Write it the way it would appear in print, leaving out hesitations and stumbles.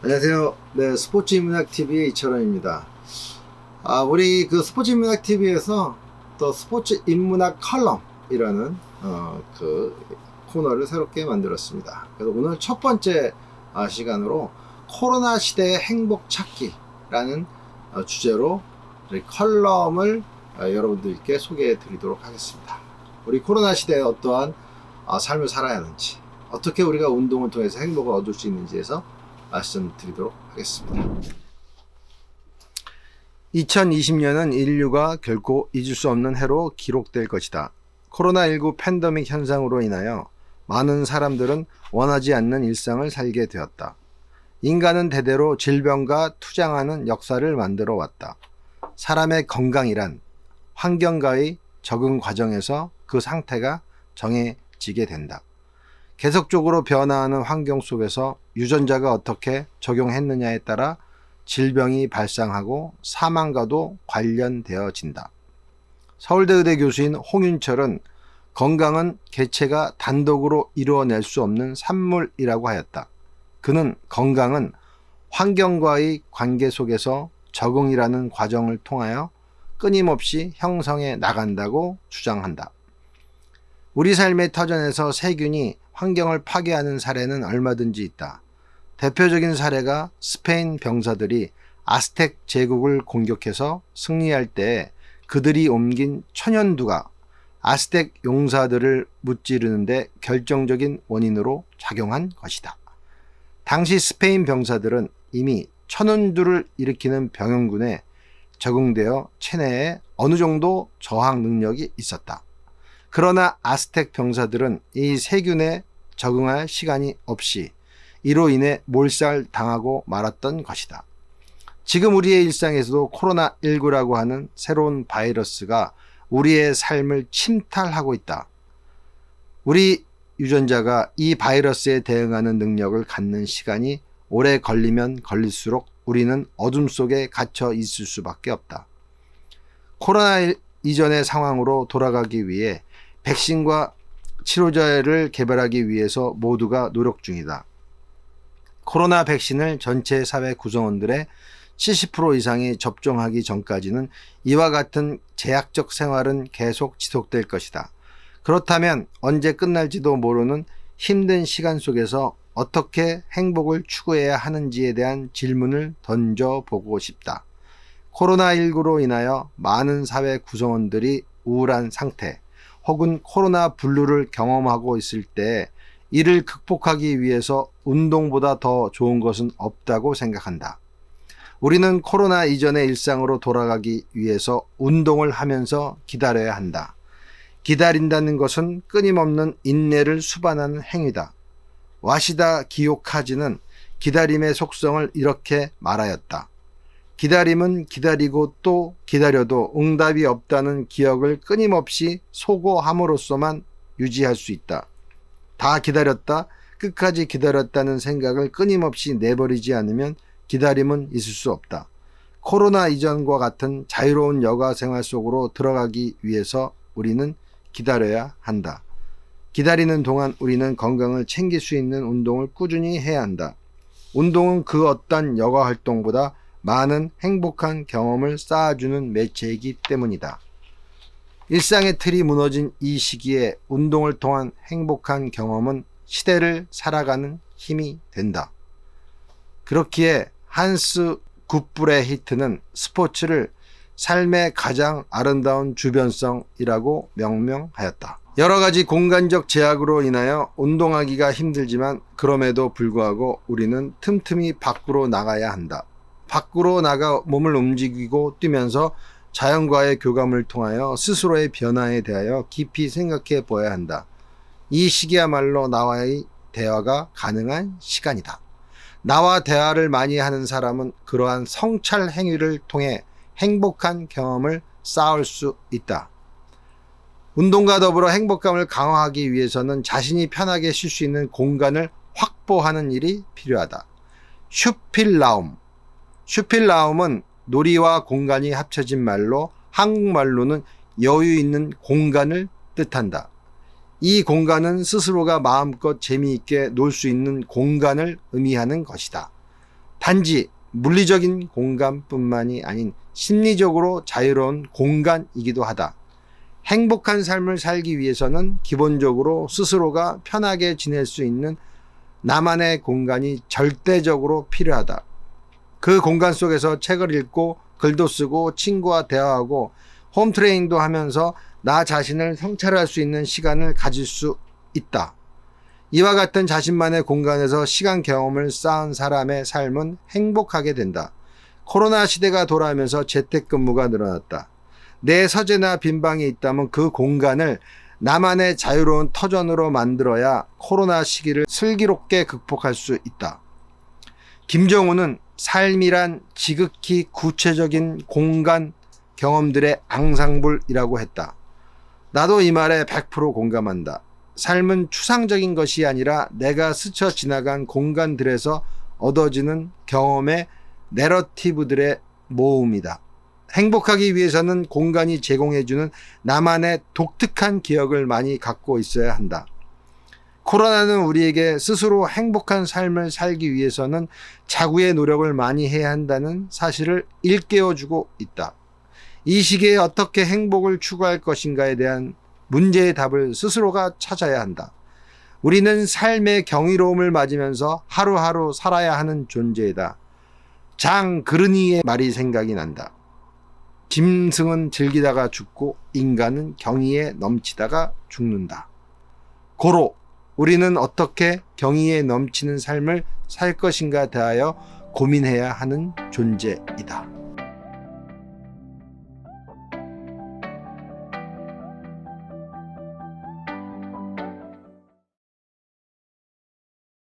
안녕하세요. 네, 스포츠 인문학 TV의 이철원입니다. 우리 그 스포츠 인문학 TV에서 또 스포츠 인문학 컬럼이라는 그 코너를 새롭게 만들었습니다. 그래서 오늘 첫 번째 시간으로 코로나 시대의 행복 찾기라는 주제로 컬럼을 여러분들께 소개해 드리도록 하겠습니다. 우리 코로나 시대에 어떠한 삶을 살아야 하는지, 어떻게 우리가 운동을 통해서 행복을 얻을 수 있는지에서 말씀드리도록 하겠습니다. 2020년은 인류가 결코 잊을 수 없는 해로 기록될 것이다. 코로나19 팬데믹 현상으로 인하여 많은 사람들은 원하지 않는 일상을 살게 되었다. 인간은 대대로 질병과 투쟁하는 역사를 만들어 왔다. 사람의 건강이란 환경과의 적응 과정에서 그 상태가 정해지게 된다. 계속적으로 변화하는 환경 속에서 유전자가 어떻게 적용했느냐에 따라 질병이 발생하고 사망과도 관련되어진다. 서울대 의대 교수인 홍윤철은 건강은 개체가 단독으로 이루어낼 수 없는 산물이라고 하였다. 그는 건강은 환경과의 관계 속에서 적응이라는 과정을 통하여 끊임없이 형성해 나간다고 주장한다. 우리 삶의 터전에서 세균이 환경을 파괴하는 사례는 얼마든지 있다. 대표적인 사례가 스페인 병사들이 아스텍 제국을 공격해서 승리할 때 그들이 옮긴 천연두가 아스텍 용사들을 무찌르는데 결정적인 원인으로 작용한 것이다. 당시 스페인 병사들은 이미 천연두를 일으키는 병영군에 적응되어 체내에 어느 정도 저항 능력이 있었다. 그러나 아스텍 병사들은 이 세균에 적응할 시간이 없이 이로 인해 몰살당하고 말았던 것이다. 지금 우리의 일상에서도 코로나19라고 하는 새로운 바이러스가 우리의 삶을 침탈하고 있다. 우리 유전자가 이 바이러스에 대응하는 능력을 갖는 시간이 오래 걸리면 걸릴수록 우리는 어둠 속에 갇혀 있을 수밖에 없다. 코로나 이전의 상황으로 돌아가기 위해 백신과 치료제를 개발하기 위해서 모두가 노력 중이다. 코로나 백신을 전체 사회 구성원들의 70% 이상이 접종하기 전까지는 이와 같은 제약적 생활은 계속 지속될 것이다. 그렇다면 언제 끝날지도 모르는 힘든 시간 속에서 어떻게 행복을 추구해야 하는지에 대한 질문을 던져보고 싶다. 코로나19로 인하여 많은 사회 구성원들이 우울한 상태, 혹은 코로나 블루를 경험하고 있을 때 이를 극복하기 위해서 운동보다 더 좋은 것은 없다고 생각한다. 우리는 코로나 이전의 일상으로 돌아가기 위해서 운동을 하면서 기다려야 한다. 기다린다는 것은 끊임없는 인내를 수반하는 행위다. 와시다 기요카즈는 기다림의 속성을 이렇게 말하였다. 기다림은 기다리고 또 기다려도 응답이 없다는 기억을 끊임없이 소고함으로써만 유지할 수 있다. 다 기다렸다, 끝까지 기다렸다는 생각을 끊임없이 내버리지 않으면 기다림은 있을 수 없다. 코로나 이전과 같은 자유로운 여가 생활 속으로 들어가기 위해서 우리는 기다려야 한다. 기다리는 동안 우리는 건강을 챙길 수 있는 운동을 꾸준히 해야 한다. 운동은 그 어떤 여가 활동보다 많은 행복한 경험을 쌓아주는 매체이기 때문이다. 일상의 틀이 무너진 이 시기에 운동을 통한 행복한 경험은 시대를 살아가는 힘이 된다. 그렇기에 한스 굿브레히트는 스포츠를 삶의 가장 아름다운 주변성이라고 명명하였다. 여러 가지 공간적 제약으로 인하여 운동하기가 힘들지만 그럼에도 불구하고 우리는 틈틈이 밖으로 나가야 한다. 밖으로 나가 몸을 움직이고 뛰면서 자연과의 교감을 통하여 스스로의 변화에 대하여 깊이 생각해 보아야 한다. 이 시기야말로 나와의 대화가 가능한 시간이다. 나와 대화를 많이 하는 사람은 그러한 성찰 행위를 통해 행복한 경험을 쌓을 수 있다. 운동과 더불어 행복감을 강화하기 위해서는 자신이 편하게 쉴 수 있는 공간을 확보하는 일이 필요하다. 슈필라움은 놀이와 공간이 합쳐진 말로 한국말로는 여유 있는 공간을 뜻한다. 이 공간은 스스로가 마음껏 재미있게 놀 수 있는 공간을 의미하는 것이다. 단지 물리적인 공간뿐만이 아닌 심리적으로 자유로운 공간이기도 하다. 행복한 삶을 살기 위해서는 기본적으로 스스로가 편하게 지낼 수 있는 나만의 공간이 절대적으로 필요하다. 그 공간 속에서 책을 읽고 글도 쓰고 친구와 대화하고 홈트레이닝도 하면서 나 자신을 성찰할 수 있는 시간을 가질 수 있다. 이와 같은 자신만의 공간에서 시간 경험을 쌓은 사람의 삶은 행복하게 된다. 코로나 시대가 돌아오면서 재택근무가 늘어났다. 내 서재나 빈방이 있다면 그 공간을 나만의 자유로운 터전으로 만들어야 코로나 시기를 슬기롭게 극복할 수 있다. 김정은은 삶이란 지극히 구체적인 공간 경험들의 앙상블이라고 했다. 나도 이 말에 100% 공감한다. 삶은 추상적인 것이 아니라 내가 스쳐 지나간 공간들에서 얻어지는 경험의 내러티브들의 모음이다. 행복하기 위해서는 공간이 제공해주는 나만의 독특한 기억을 많이 갖고 있어야 한다. 코로나는 우리에게 스스로 행복한 삶을 살기 위해서는 자구의 노력을 많이 해야 한다는 사실을 일깨워주고 있다. 이 시기에 어떻게 행복을 추구할 것인가에 대한 문제의 답을 스스로가 찾아야 한다. 우리는 삶의 경이로움을 맞으면서 하루하루 살아야 하는 존재이다. 장 그르니의 말이 생각이 난다. 짐승은 즐기다가 죽고 인간은 경의에 넘치다가 죽는다. 고로 우리는 어떻게 경의에 넘치는 삶을 살 것인가 대하여 고민해야 하는 존재이다.